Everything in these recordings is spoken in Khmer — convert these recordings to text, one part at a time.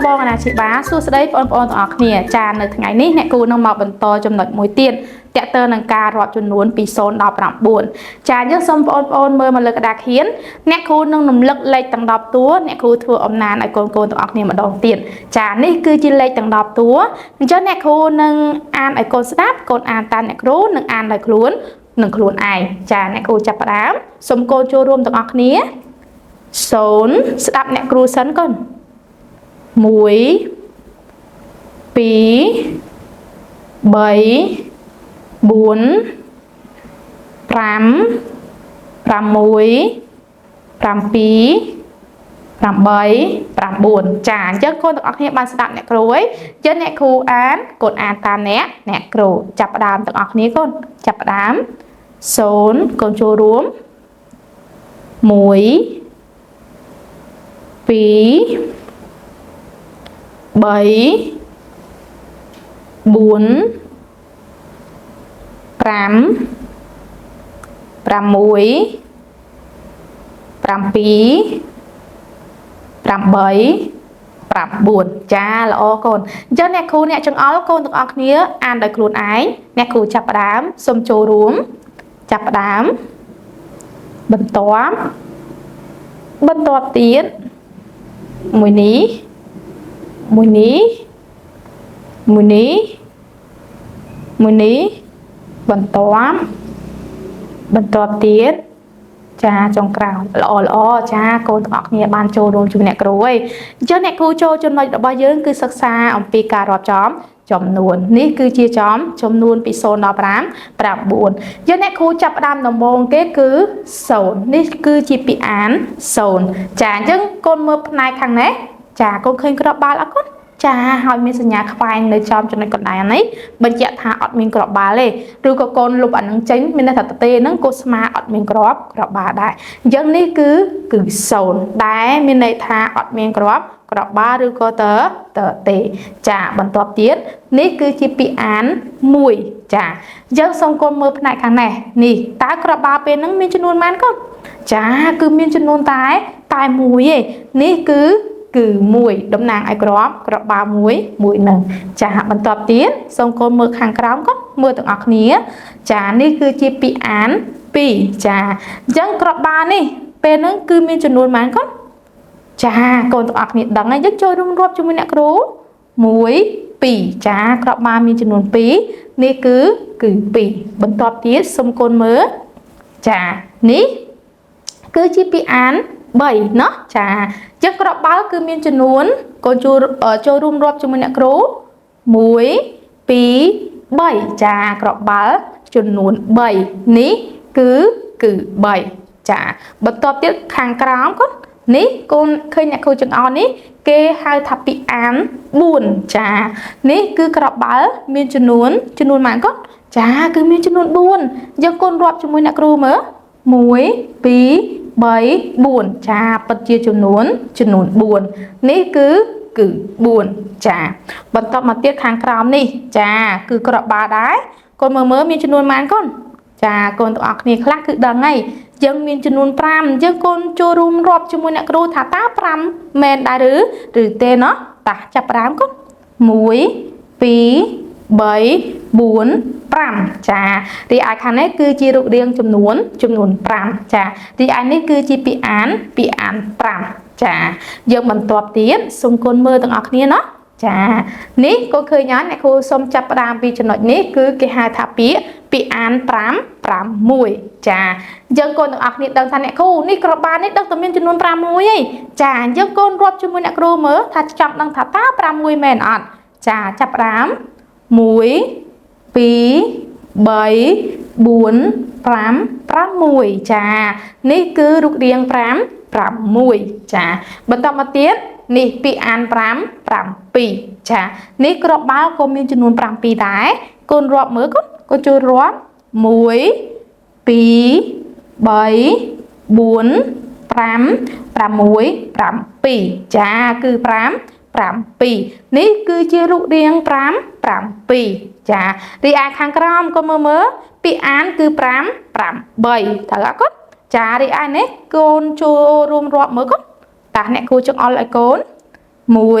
បងណាជាបាសួស្តីបងប្អូនទាំងអស់គ្នាចានៅថ្ងៃនេះអ្នកគ្រូនឹងមកបន្តចំណុចមួយទៀតតាក់ទងនឹងការរាប់ចំនួនពី0ដល់9ចាយើងសូមបងប្អូនមើលមកលើក្តារខៀនអ្នកគ្រូនឹងរំលឹកលេខទាំង10តួអ្នកគ្រូធ្វើអំណានឲ្យកូនទាំងអស់គ្នាម្ដងទៀតចានេះគឺជាលេខទាំង10តួអញ្ចឹងអ្នកគ្រូនឹងអានឲ្យកូនស្ដាប់កូនអានតាមអ្នកគ្រូនឹងអានដោយខ្លួននឹងខ្លួនឯងចាអ្នកគ្រូចាប់ផ្ដើមសូមកូនចូលរួមទាំងអស់គ្នា0ស្ដាប់អ្នកគ្រូសិនកូន1 2 3 4 5 6 7 8 9 10ចាអញ្ចឹងកូនទាំងអស់គ្នាបានស្ដាប់អ្នកគ្រូហើយអញ្ចឹងអ្នកគ្រូអានកូនអានតាមអ្នកគ្រូចាប់ផ្ដើមទាំងអស់គ្នាកូនចាប់ផ្ដើម0កូនចូលរួម1 2 3 4 5 6 7 8 9 10ចាល្អកូនអញ្ចឹងអ្នកគ្រូអ្នកចង្អុលកូនទាំងអស់គ្នាអានដោយខ្លួនឯងអ្នកគ្រូចាប់ផ្ដើមសូមចូលរួមចាប់ផ្ដើមបន្ទាប់ទៀតមួយនេះបន្ទាប់ទៀតចាចុងក្រោយល្អចាកូនទាំងអស់គ្នាបានចូលរួមជាមួយអ្នកគ្រូហើយអញ្ចឹងអ្នកគ្រូចូលចំណុចរបស់យើងគឺសិក្សាអំពីការរាប់ចំនួននេះគឺជាចំនួនពី0ដល់9យើងអ្នកគ្រូចាប់ផ្ដើមដំបូងគេគឺ0នេះគឺជាពាក្យអាន0ចាអញ្ចឹងកូនមើលផ្នែកខាងនេះចាកូនឃើញក្របបាល់អត់កូនចាហើយមានសញ្ញាខ្វែងនៅចំចំណុចកណ្ដាលនេះបញ្ជាក់ថាអត់មានក្របបាល់ទេឬក៏កូនលុបអានឹងចេញមានន័យថាទេហ្នឹងកូនស្មាអត់មានក្របបាល់ដែរអញ្ចឹងនេះគឺ0ដែលមានន័យថាអត់មានក្របបាល់ឬក៏ទេចាបន្ទាប់ទៀតនេះគឺជាពាក្យអាន1ចាអញ្ចឹងសូមកូនមើលផ្នែកខាងនេះនេះតើក្របបាល់ពេលហ្នឹងមានចំនួនប៉ុន្មានកូនចាគឺមានចំនួនតែ1ទេនេះគឺ1តំណាងឲ្យក្របបាល់មួយនឹងចាបន្ទាប់ទៀតសូមកូនមើលខាងក្រោមកូនមើលទាំងអស់គ្នាចានេះគឺជាពាក្យអាន2ចាអញ្ចឹងក្របបាល់នេះពេលហ្នឹងគឺមានចំនួនប៉ុន្មានកូនចាកូនទាំងអស់គ្នាដឹងហើយយើងចូលរួមរាប់ជាមួយអ្នកគ្រូ1 2ចាក្របបាល់មានចំនួន2នេះគឺ2បន្ទាប់ទៀតសូមកូនមើលចានេះគឺជាពាក្យអាន3ណោះចាចឹងក្របបាល់គឺមានចំនួនកូនចូលរួមរាប់ជាមួយអ្នកគ្រូ1 2 3ចាក្របបាល់ចំនួន3នេះគឺ3ចាបន្ទាប់ទៀតខាងក្រោមកូននេះកូនឃើញអ្នកគ្រូចង្អុលនេះគេហៅថាពាក្យអាន4ចានេះគឺក្របបាល់មានចំនួនប៉ុន្មានកូនចាគឺមានចំនួន4យើងកូនរាប់ជាមួយអ្នកគ្រូមើល1 2 3 4ចាពិតជាចំនួន4នេះគឺ4ចាបន្តមកទៀតខាងក្រោមនេះចាគឺក្របបាល់ដែរកូនមើលមានចំនួនប៉ុន្មានកូនចាកូនទាំងអស់គ្នាខ្លះគឺដឹងហើយយើងមានចំនួន5យើងកូនចូលរួមរាប់ជាមួយអ្នកគ្រូថាតើ5មែនដែរឬទេណោះតាចាប់ផ្ដើមកូន1 2 3 4 5ចារីឯខាងនេះគឺជារូបរាងចំនួន5ចារីឯនេះគឺជាពាក្យអាន5ចាយើងបន្ទាប់ទៀតសូមកូនមើលទាំងអស់គ្នាណោះចានេះកូនឃើញអត់អ្នកគ្រូសូមចាប់ផ្ដើមពីចំណុចនេះគឺគេហៅថាពាក្យអាន5 6ចាអញ្ចឹងកូនទាំងអស់គ្នាដឹងថាអ្នកគ្រូនេះក្របបាល់នេះដឹងតែមានចំនួន6ឯងចាអញ្ចឹងកូនរាប់ជាមួយអ្នកគ្រូមើលថាចង់ដឹងថាតើ6មែនអត់ចាចាប់ផ្ដើម1 2 3 4 5 6ចានេះគឺរូបរាង6ចាបន្តមកទៀតនេះពាក្យអាន7ចានេះក្របបាល់ក៏មានចំនួន7ដែរកូនរាប់មើលកូនជួយរាប់1 2 3 4 5 6 7ចាគឺ7នេះគឺជារូបរាង7ចារីឯខាងក្រោមកូនមើលពាក្យអានគឺ5 8ត្រូវអត់កូនចារីឯនេះកូនចូលរួមរាប់មើលកូនតាអ្នកគ្រូចង្អុលឲ្យកូន1 2 3 4 5 6 7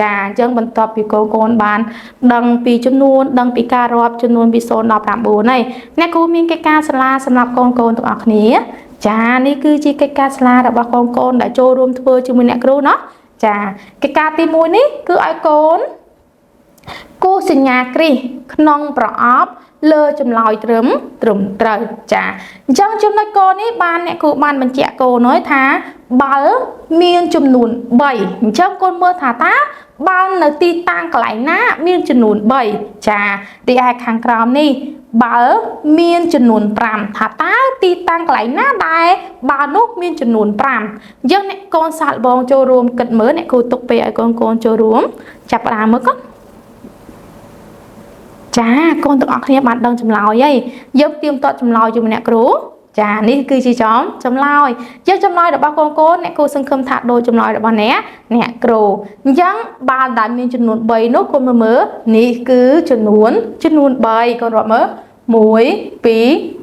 ចាអញ្ចឹងបន្ទាប់ពីកូនកូនបានដឹងពីចំនួនដឹងពីការរាប់ចំនួនពី0ដល់9ហើយអ្នកគ្រូមានកិច្ចការសាលាសម្រាប់កូនកូនទាំងអស់គ្នាចានេះគឺជាកិច្ចការសាលារបស់កូនកូនដែលចូលរួមធ្វើជាមួយអ្នកគ្រូเนาะចាកិច្ចការទី1នេះគឺឲ្យកូនគូសញ្ញាគ្រីសក្នុងប្រអប់លើចម្លើយត្រឹមត្រូវចាអញ្ចឹងចំណុចកនេះបានអ្នកគ្រូបានបញ្ជាក់កូនហើយថាបាល់មានចំនួន3អញ្ចឹងកូនមើលថាតើបាល់នៅទីតាំងកន្លែងណាមានចំនួន3ចាទីឯខាងក្រោមនេះបាល់មានចំនួន5ថាតើទីតាំងកន្លែងណាដែរបាល់នោះមានចំនួន5អញ្ចឹងអ្នកកូនសាកល្បងចូលរួមគិតមើលអ្នកគ្រូទុកពេលឲ្យកូនចូលរួមចាប់ផ្ដើមមើលកូនចាកូនទាំងអស់គ្នាបានដឹងចម្លើយហើយយើងទៀមទាត់ចម្លើយជាមួយអ្នកគ្រូចានេះគឺជាចម្លើយយើងចម្លើយរបស់កូនកូនអ្នកគ្រូសង្ឃឹមថាដូចចម្លើយរបស់អ្នកគ្រូអញ្ចឹងបាល់ដែលមានចំនួន3នោះកូនមើលនេះគឺចំនួន3កូនរាប់មើល1 2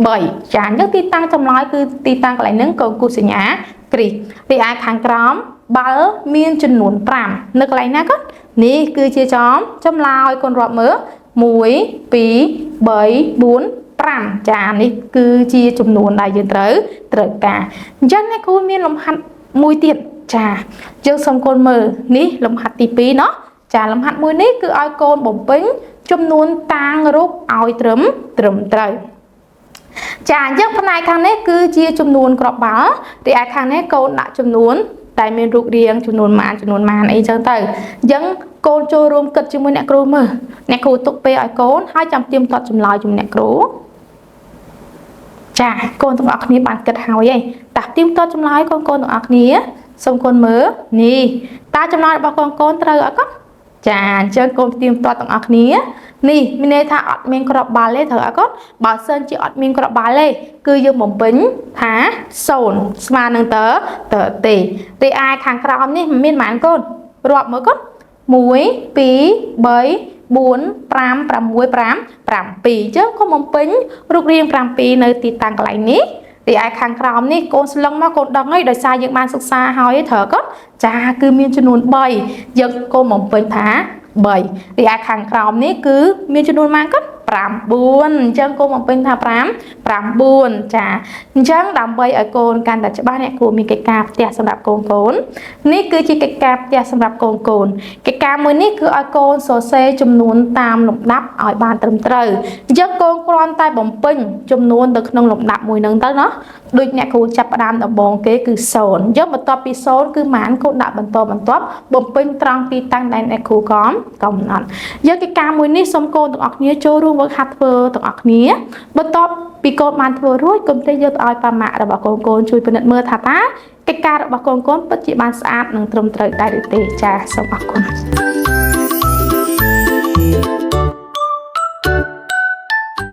3ចាអញ្ចឹងទីតាំងចម្លើយគឺទីតាំងកន្លែងហ្នឹងកូនគូសញ្ញាគ្រីសទីឯខាងក្រោមបាល់មានចំនួន5នៅកន្លែងណាកូននេះគឺជាចម្លើយកូនរាប់មើល1 2 3 4 5ចានេះគឺជាចំនួនដែលយើងត្រូវការអញ្ចឹងអ្នកគ្រូមានលំហាត់មួយទៀតចាយើងសូមកូនមើលនេះលំហាត់ទី2เนาะចាលំហាត់មួយនេះគឺឲ្យកូនបំពេញចំនួនតាងរូបឲ្យត្រឹមត្រូវចាអញ្ចឹងផ្នែកខាងនេះគឺជាចំនួនគ្រាប់បាល់ទីឯខាងនេះកូនដាក់ចំនួនតែមានរូបរាងចំនួនម៉ានអីចឹងទៅអញ្ចឹងកូនចូលរួមគិតជាមួយអ្នកគ្រូមើលអ្នកគ្រូទុកពេលឲ្យកូនហើយចាំទៀមទាត់ចម្លើយជាមួយអ្នកគ្រូចាកូនទាំងអស់គ្នាបានគិតហើយតាទៀមទាត់ចម្លើយកូនទាំងអស់គ្នាសូមកូនមើលនេះតើចម្លើយរបស់កូនត្រូវអត់កូនចាអញ្ចឹងកូនទៀមទាត់ទាំងអស់គ្នានេះមានន័យថាអត់មានគ្រាប់បាល់ទេត្រូវអត់កូនបើសិនជាអត់មានគ្រាប់បាល់ទេគឺយើងបំពេញថា0ស្មើនឹងតើទេទីឯខាងក្រោមនេះមានប៉ុន្មានកូនរាប់មើលកូន1 2 3 4 5 6 5 7អញ្ចឹងកុំបំពេញរូបរាង7នៅទីតាំងកន្លែងនេះទីឯខាងក្រោមនេះកូនស្លឹងមកកូនដឹងហើយដោយសារយើងបានសិក្សាហើយត្រូវកូនចាគឺមានចំនួន3យើងកូនបំពេញថា3ទីឯខាងក្រោមនេះគឺមានចំនួនប៉ុន្មានកូន9អញ្ចឹងកូនបំពេញថា9ចាអញ្ចឹងដើម្បីឲ្យកូនកាន់តែច្បាស់អ្នកគ្រូមានកិច្ចការផ្ទះសម្រាប់កូននេះគឺជាកិច្ចការផ្ទះសម្រាប់កូនកិច្ចការមួយនេះគឺឲ្យកូនសរសេរចំនួនតាមលំដាប់ឲ្យបានត្រឹមត្រូវអញ្ចឹងកូនគ្រាន់តែបំពេញចំនួនទៅក្នុងលំដាប់មួយហ្នឹងទៅណាដូចអ្នកគ្រូចាប់ផ្ដើមដំបូងគេគឺ0អញ្ចឹងបន្ទាប់ពី0គឺម៉ានកូនដាក់បន្តបន្ទាប់បំពេញត្រង់ទីតាំងដែលអ្នកគ្រូកំណត់យើងកិច្ចការមួយនេះសូមកូនទាំងអស់គ្នាចូលរួមហាត់ធ្វើទាំងអស់គ្នាបន្ទាប់ពីកូនបានធ្វើរួចកុំភ្លេចយកទៅឲ្យប៉ាម៉ាក់របស់កូនជួយពិនិត្យមើលថាតើកិច្ចការរបស់កូនពិតជាបានស្អាតនិងត្រឹមត្រូវដែរឬទេចាសូមអរគុណ